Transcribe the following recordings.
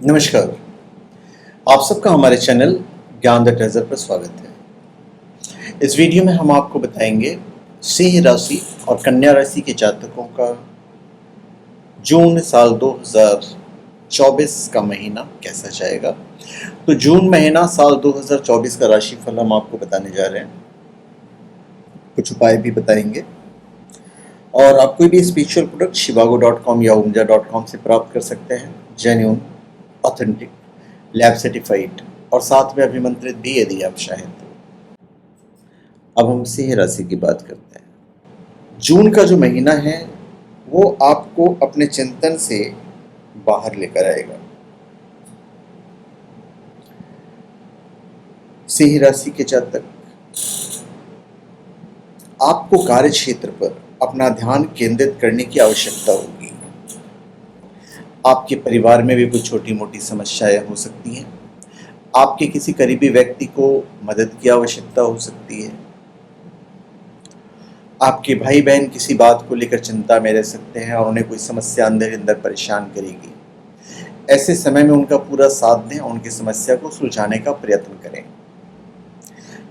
नमस्कार। आप सबका हमारे चैनल ज्ञान द ट्रेजर पर स्वागत है। इस वीडियो में हम आपको बताएंगे सिंह राशि और कन्या राशि के जातकों का जून साल 2024 का महीना कैसा जाएगा। तो जून महीना साल 2024 का राशिफल हम आपको बताने जा रहे हैं, कुछ उपाय भी बताएंगे और आप कोई भी स्पिरिचुअल प्रोडक्ट shivago.com या umja.com से प्राप्त कर सकते हैं, जेन्युइन, ऑथेंटिक, लैब सर्टिफाइड और साथ में अभिमंत्रित भी यदि आप चाहें तो। अब हम सिंह राशि की बात करते हैं। जून का जो महीना है वो आपको अपने चिंतन से बाहर लेकर आएगा। सिंह राशि के जातक, आपको कार्य क्षेत्र पर अपना ध्यान केंद्रित करने की आवश्यकता होगी। आपके परिवार में भी कुछ छोटी मोटी समस्याएं हो सकती हैं। आपके किसी करीबी व्यक्ति को मदद की आवश्यकता हो सकती है। आपके भाई बहन किसी बात को लेकर चिंता में रह सकते हैं और उन्हें कोई समस्या अंदर अंदर परेशान करेगी। ऐसे समय में उनका पूरा साथ दें और उनकी समस्या को सुलझाने का प्रयत्न करें।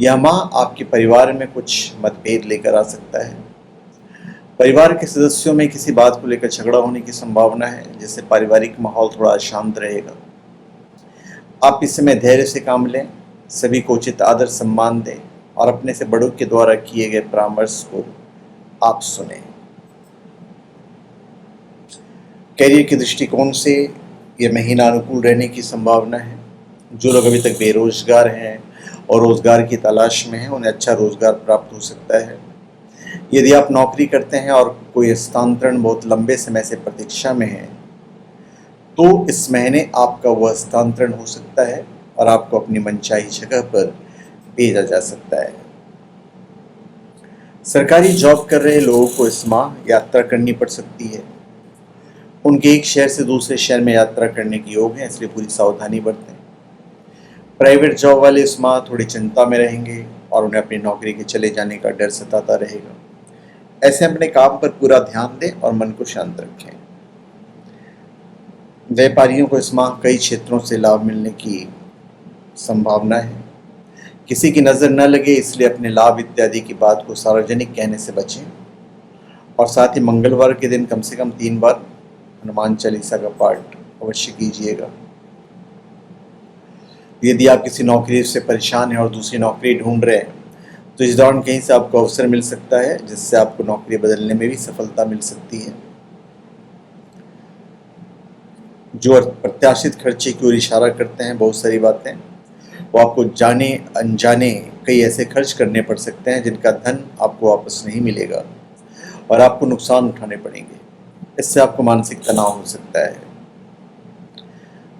यह माह आपके परिवार में कुछ मतभेद लेकर आ सकता है। परिवार के सदस्यों में किसी बात को लेकर झगड़ा होने की संभावना है, जिससे पारिवारिक माहौल थोड़ा अशांत रहेगा। आप इस समय धैर्य से काम लें, सभी को उचित आदर सम्मान दें और अपने से बड़ों के द्वारा किए गए परामर्श को आप सुने। कैरियर के दृष्टिकोण से यह महीना अनुकूल रहने की संभावना है। जो लोग अभी तक बेरोजगार हैं और रोजगार की तलाश में हैं, उन्हें अच्छा रोजगार प्राप्त हो सकता है। यदि आप नौकरी करते हैं और कोई हस्तांतरण बहुत लंबे समय से प्रतीक्षा में है, तो इस महीने आपका वह हस्तांतरण हो सकता है और आपको अपनी मनचाही जगह पर भेजा जा सकता है। सरकारी जॉब कर रहे लोगों को इस माह यात्रा करनी पड़ सकती है। उनके एक शहर से दूसरे शहर में यात्रा करने की योग है, इसलिए पूरी सावधानी बरतें। प्राइवेट जॉब वाले इस माह थोड़ी चिंता में रहेंगे और उन्हें अपनी नौकरी के चले जाने का डर सताता रहेगा। ऐसे अपने काम पर पूरा ध्यान दें और मन को शांत रखें। व्यापारियों को इस माह कई क्षेत्रों से लाभ मिलने की संभावना है। किसी की नज़र न लगे, इसलिए अपने लाभ इत्यादि की बात को सार्वजनिक कहने से बचें और साथ ही मंगलवार के दिन कम से कम 3 बार हनुमान चालीसा का पाठ अवश्य कीजिएगा। यदि आप किसी नौकरी से परेशान हैं और दूसरी नौकरी ढूंढ रहे हैं, तो इस दौरान कहीं से आपको अवसर मिल सकता है, जिससे आपको नौकरी बदलने में भी सफलता मिल सकती है। जो प्रत्याशित खर्चे की ओर इशारा करते हैं बहुत सारी बातें, वो आपको जाने अनजाने कई ऐसे खर्च करने पड़ सकते हैं जिनका धन आपको वापस नहीं मिलेगा और आपको नुकसान उठाने पड़ेंगे। इससे आपको मानसिक तनाव हो सकता है।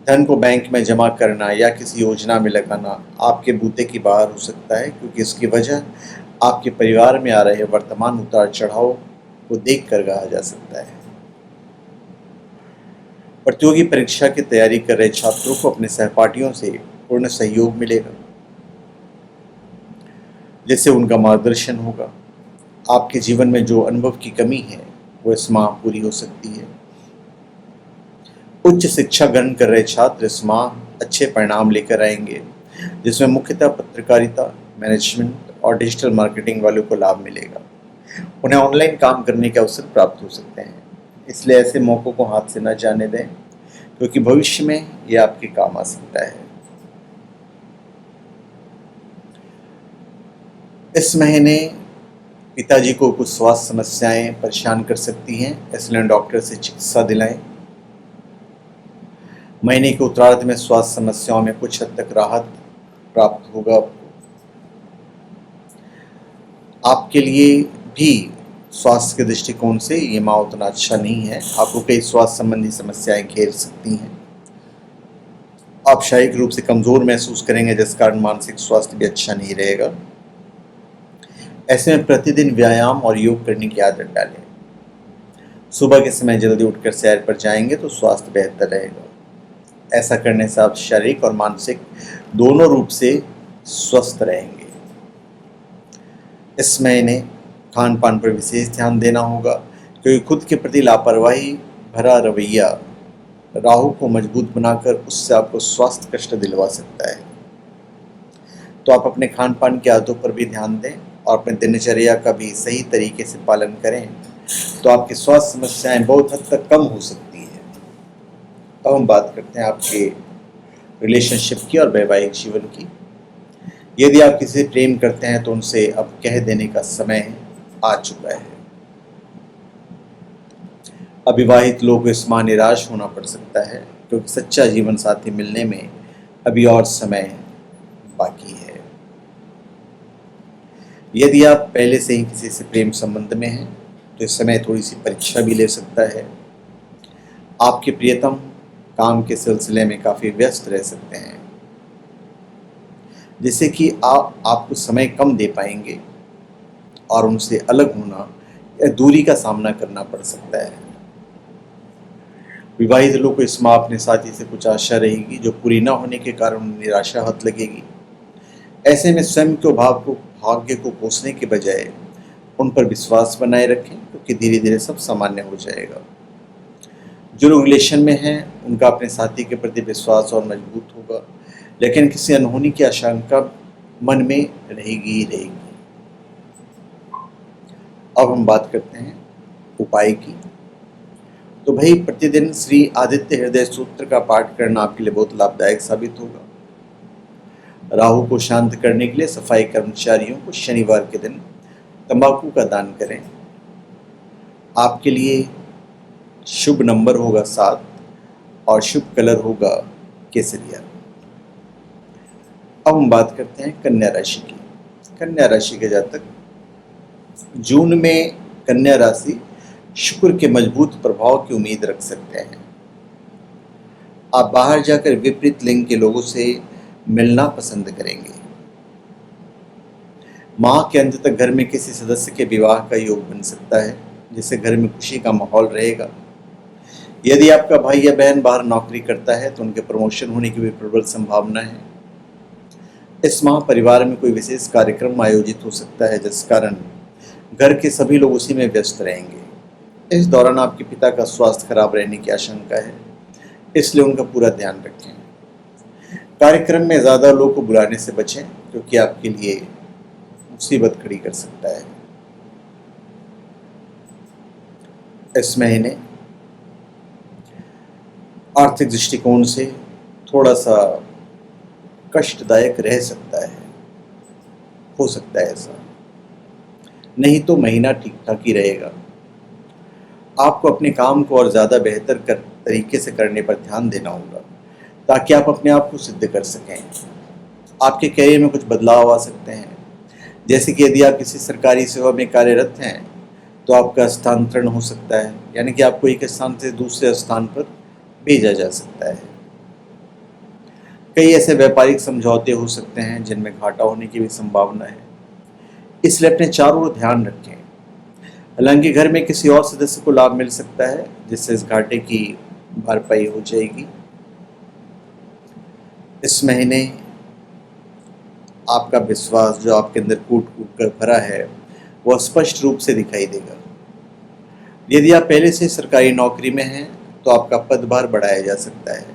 धन को बैंक में जमा करना या किसी योजना में लगाना आपके बूते की बाहर हो सकता है, क्योंकि इसकी वजह आपके परिवार में आ रहे वर्तमान उतार चढ़ाव को देखकर कहा जा सकता है। प्रतियोगी परीक्षा की तैयारी कर रहे छात्रों को अपने सहपाठियों से पूर्ण सहयोग मिलेगा, जिससे उनका मार्गदर्शन होगा। आपके जीवन में जो अनुभव की कमी है वो इस माह पूरी हो सकती है। उच्च शिक्षा ग्रहण कर रहे छात्र इस माह अच्छे परिणाम लेकर आएंगे, जिसमें मुख्यतः पत्रकारिता, मैनेजमेंट और डिजिटल मार्केटिंग वालों को लाभ मिलेगा। उन्हें ऑनलाइन काम करने के अवसर प्राप्त हो सकते हैं, इसलिए ऐसे मौक़ों को हाथ से न जाने दें, क्योंकि भविष्य में ये आपके काम आ सकता है। इस महीने पिताजी को कुछ स्वास्थ्य समस्याएं परेशान कर सकती हैं, इसलिए डॉक्टर से चिकित्सा दिलाएं। महीने के उत्तरार्ध में स्वास्थ्य समस्याओं में कुछ हद तक राहत प्राप्त होगा। आपके लिए भी स्वास्थ्य के दृष्टिकोण से ये माह उतना अच्छा नहीं है। आपको कई स्वास्थ्य संबंधी समस्याएं घेर सकती हैं। आप शारीरिक रूप से कमज़ोर महसूस करेंगे, जिस कारण मानसिक स्वास्थ्य भी अच्छा नहीं रहेगा। ऐसे में प्रतिदिन व्यायाम और योग करने की आदत डालें। सुबह के समय जल्दी उठकर सैर पर जाएंगे तो स्वास्थ्य बेहतर रहेगा। ऐसा करने से आप शारीरिक और मानसिक दोनों रूप से स्वस्थ रहेंगे। इस महीने खान पान पर विशेष ध्यान देना होगा, क्योंकि खुद के प्रति लापरवाही भरा रवैया राहु को मजबूत बनाकर उससे आपको स्वास्थ्य कष्ट दिलवा सकता है। तो आप अपने खान पान की आदतों पर भी ध्यान दें और अपने दिनचर्या का भी सही तरीके से पालन करें, तो आपकी स्वास्थ्य समस्याएं बहुत हद तक कम हो सकती है। अब हम बात करते हैं आपके रिलेशनशिप की और वैवाहिक जीवन की। यदि आप किसी से प्रेम करते हैं तो उनसे अब कह देने का समय आ चुका है। अविवाहित लोगों को इस माह निराश होना पड़ सकता है, क्योंकि सच्चा जीवन साथी मिलने में अभी और समय बाकी है। यदि आप पहले से ही किसी से प्रेम संबंध में हैं तो इस समय थोड़ी सी परीक्षा भी ले सकता है। आपके प्रियतम काम के सिलसिले में काफ़ी व्यस्त रह सकते हैं, जिससे कि आपको समय कम दे पाएंगे और उनसे अलग होना या दूरी का सामना करना पड़ सकता है। विवाहित लोग को इस माह अपने साथी से कुछ आशा रहेगी जो पूरी न होने के कारण निराशा हाथ लगेगी। ऐसे में स्वयं के भाग्य को कोसने के बजाय उन पर विश्वास बनाए रखें, क्योंकि धीरे धीरे सब सामान्य हो जाएगा। जो लोग रिलेशन में हैं उनका अपने साथी के प्रति विश्वास और मजबूत होगा, लेकिन किसी अनहोनी की आशंका मन में रहेगी ही रहेगी। अब हम बात करते हैं उपाय की। तो भाई प्रतिदिन श्री आदित्य हृदय सूत्र का पाठ करना आपके लिए बहुत लाभदायक साबित होगा। राहु को शांत करने के लिए सफाई कर्मचारियों को शनिवार के दिन तंबाकू का दान करें। आपके लिए शुभ नंबर होगा 7 और शुभ कलर होगा केसरिया। अब हम बात करते हैं कन्या राशि की। कन्या राशि के जातक जून में कन्या राशि शुक्र के मजबूत प्रभाव की उम्मीद रख सकते हैं। आप बाहर जाकर विपरीत लिंग के लोगों से मिलना पसंद करेंगे। माह के अंत तक घर में किसी सदस्य के विवाह का योग बन सकता है, जिससे घर में खुशी का माहौल रहेगा। यदि आपका भाई या बहन बाहर नौकरी करता है तो उनके प्रमोशन होने की भी प्रबल संभावना है। इस माह परिवार में कोई विशेष कार्यक्रम आयोजित हो सकता है, जिस कारण घर के सभी लोग उसी में व्यस्त रहेंगे। इस दौरान आपके पिता का स्वास्थ्य खराब रहने की आशंका है, इसलिए उनका पूरा ध्यान रखें। कार्यक्रम में ज़्यादा लोगों को बुलाने से बचें, क्योंकि आपके लिए मुसीबत खड़ी कर सकता है। इस महीने आर्थिक दृष्टिकोण से थोड़ा सा कष्टदायक रह सकता है, हो सकता है ऐसा, नहीं तो महीना ठीक ठाक ही रहेगा। आपको अपने काम को और ज़्यादा बेहतर तरीके से करने पर ध्यान देना होगा, ताकि आप अपने आप को सिद्ध कर सकें। आपके करियर में कुछ बदलाव आ सकते हैं, जैसे कि यदि आप किसी सरकारी सेवा में कार्यरत हैं तो आपका स्थानांतरण हो सकता है, यानी कि आपको एक स्थान से दूसरे स्थान पर भेजा जा सकता है। कई ऐसे व्यापारिक समझौते हो सकते हैं जिनमें घाटा होने की भी संभावना है, इसलिए अपने चारों ओर ध्यान रखें। हालांकि घर में किसी और सदस्य को लाभ मिल सकता है, जिससे इस घाटे की भरपाई हो जाएगी। इस महीने आपका विश्वास जो आपके अंदर कूट कूट कर भरा है वह स्पष्ट रूप से दिखाई देगा। यदि आप पहले से सरकारी नौकरी में हैं तो आपका पदभार बढ़ाया जा सकता है।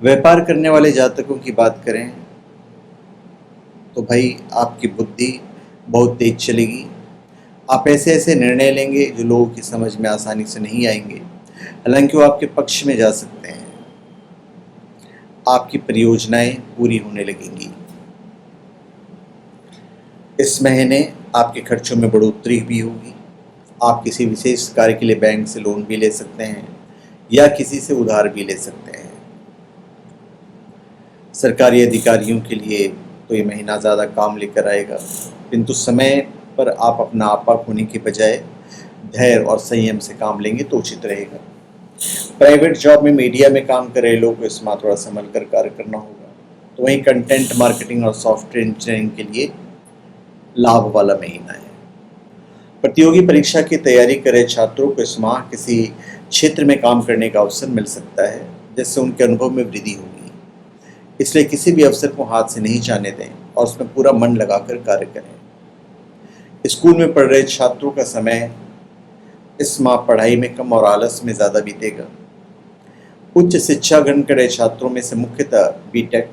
व्यापार करने वाले जातकों की बात करें तो भाई आपकी बुद्धि बहुत तेज चलेगी। आप ऐसे ऐसे निर्णय लेंगे जो लोगों की समझ में आसानी से नहीं आएंगे, हालांकि वो आपके पक्ष में जा सकते हैं। आपकी परियोजनाएं पूरी होने लगेंगी। इस महीने आपके खर्चों में बढ़ोतरी भी होगी। आप किसी विशेष कार्य के लिए बैंक से लोन भी ले सकते हैं या किसी से उधार भी ले सकते हैं। सरकारी अधिकारियों के लिए तो ये महीना ज़्यादा काम लेकर आएगा, किंतु समय पर आप अपना आपा खोने के बजाय धैर्य और संयम से काम लेंगे तो उचित रहेगा। प्राइवेट जॉब में मीडिया में काम कर रहे लोगों को इस माह थोड़ा संभल कर कार्य करना होगा। तो वहीं कंटेंट मार्केटिंग और सॉफ्टवेयर इंजीनियरिंग के लिए लाभ वाला महीना है। प्रतियोगी परीक्षा की तैयारी कर रहे छात्रों को इस माह किसी क्षेत्र में काम करने का अवसर मिल सकता है, जिससे उनके अनुभव में वृद्धि होगी। इसलिए किसी भी अवसर को हाथ से नहीं जाने दें और उसमें पूरा मन लगाकर कार्य करें। स्कूल में पढ़ रहे छात्रों का समय इस माह पढ़ाई में कम और आलस में ज़्यादा बीतेगा। उच्च शिक्षा ग्रहण कर रहे छात्रों में से मुख्यतः BTech,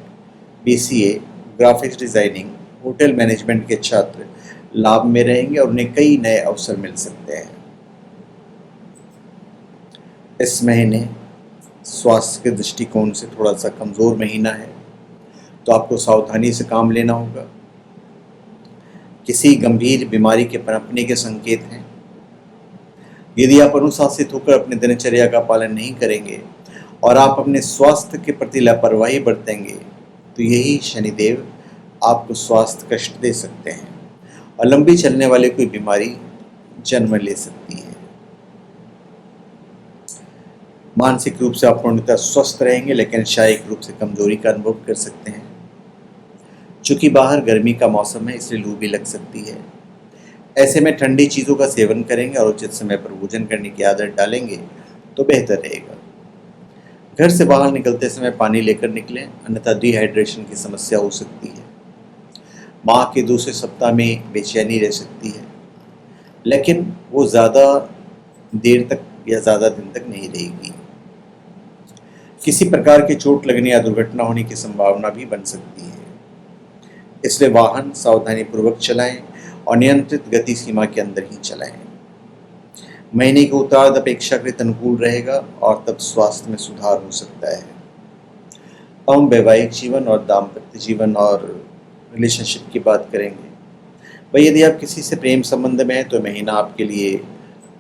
BCA, graphics designing, hotel management के छात्र लाभ में रहेंगे और उन्हें कई नए अवसर मिल सकते हैं। इस महीने स्वास्थ्य के दृष्टिकोण से थोड़ा सा कमज़ोर महीना है, तो आपको सावधानी से काम लेना होगा। किसी गंभीर बीमारी के पनपने के संकेत हैं। यदि आप अनुशासित होकर अपने दिनचर्या का पालन नहीं करेंगे और आप अपने स्वास्थ्य के प्रति लापरवाही बरतेंगे, तो यही शनिदेव आपको स्वास्थ्य कष्ट दे सकते हैं और लंबी चलने वाली कोई बीमारी जन्म ले सकती है। मानसिक रूप से आप पूर्णतः स्वस्थ रहेंगे, लेकिन शारीरिक रूप से कमजोरी का अनुभव कर सकते हैं। चूंकि बाहर गर्मी का मौसम है, इसलिए लू भी लग सकती है। ऐसे में ठंडी चीज़ों का सेवन करेंगे और उचित समय पर भोजन करने की आदत डालेंगे तो बेहतर रहेगा। घर से बाहर निकलते समय पानी लेकर निकलें, अन्यथा डिहाइड्रेशन की समस्या हो सकती है। माह के दूसरे सप्ताह में बेचैनी रह सकती है, लेकिन वो ज़्यादा देर तक या ज़्यादा दिन तक नहीं रहेगी। किसी प्रकार की चोट लगने या दुर्घटना होने की संभावना भी बन सकती है, इसलिए वाहन सावधानी पूर्वक चलाएं और नियंत्रित गति सीमा के अंदर ही चलाएं। महीने के उत्तरार्ध अपेक्षाकृत अनुकूल रहेगा और तब स्वास्थ्य में सुधार हो सकता है। अब हम वैवाहिक जीवन और दाम्पत्य जीवन और रिलेशनशिप की बात करेंगे। भाई, यदि आप किसी से प्रेम संबंध में हैं तो महीना आपके लिए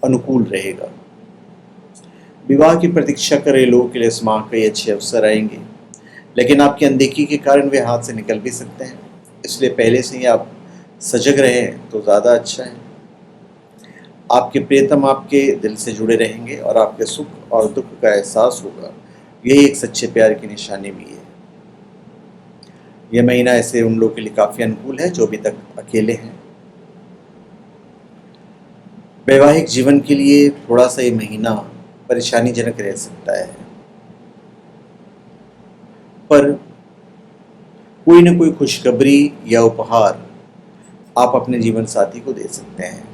अनुकूल रहेगा। विवाह की प्रतीक्षा कर रहे लोगों के लिए इस माह कई अच्छे अवसर आएंगे, लेकिन आपकी अनदेखी के कारण वे हाथ से निकल भी सकते हैं, इसलिए पहले से ही आप सजग रहें तो ज़्यादा अच्छा है। आपके प्रियतम आपके दिल से जुड़े रहेंगे और आपके सुख और दुख का एहसास होगा। यही एक सच्चे प्यार की निशानी भी है। यह महीना ऐसे उन लोगों के लिए काफ़ी अनुकूल है जो अभी तक अकेले हैं। वैवाहिक जीवन के लिए थोड़ा सा ये महीना परेशानीजनक रह सकता है, पर कोई न कोई खुशखबरी या उपहार आप अपने जीवन साथी को दे सकते हैं।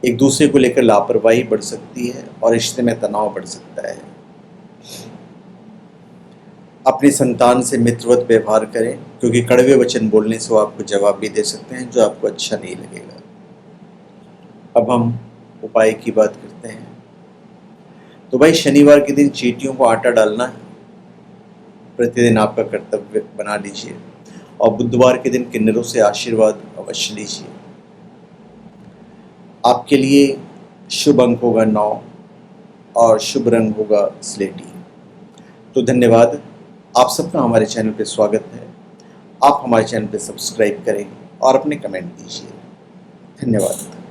एक दूसरे को लेकर लापरवाही बढ़ सकती है और रिश्ते में तनाव बढ़ सकता है। अपनी संतान से मित्रवत व्यवहार करें, क्योंकि कड़वे वचन बोलने से वो आपको जवाब भी दे सकते हैं जो आपको अच्छा नहीं लगेगा। अब हम उपाय की बात करते हैं। तो भाई, शनिवार के दिन चींटियों को आटा डालना प्रतिदिन आपका कर्तव्य बना लीजिए और बुधवार के दिन किन्नरों से आशीर्वाद अवश्य लीजिए। आपके लिए शुभ अंक होगा 9 और शुभ रंग होगा स्लेटी। तो धन्यवाद, आप सबका हमारे चैनल पे स्वागत है। आप हमारे चैनल पे सब्सक्राइब करें और अपने कमेंट दीजिए। धन्यवाद।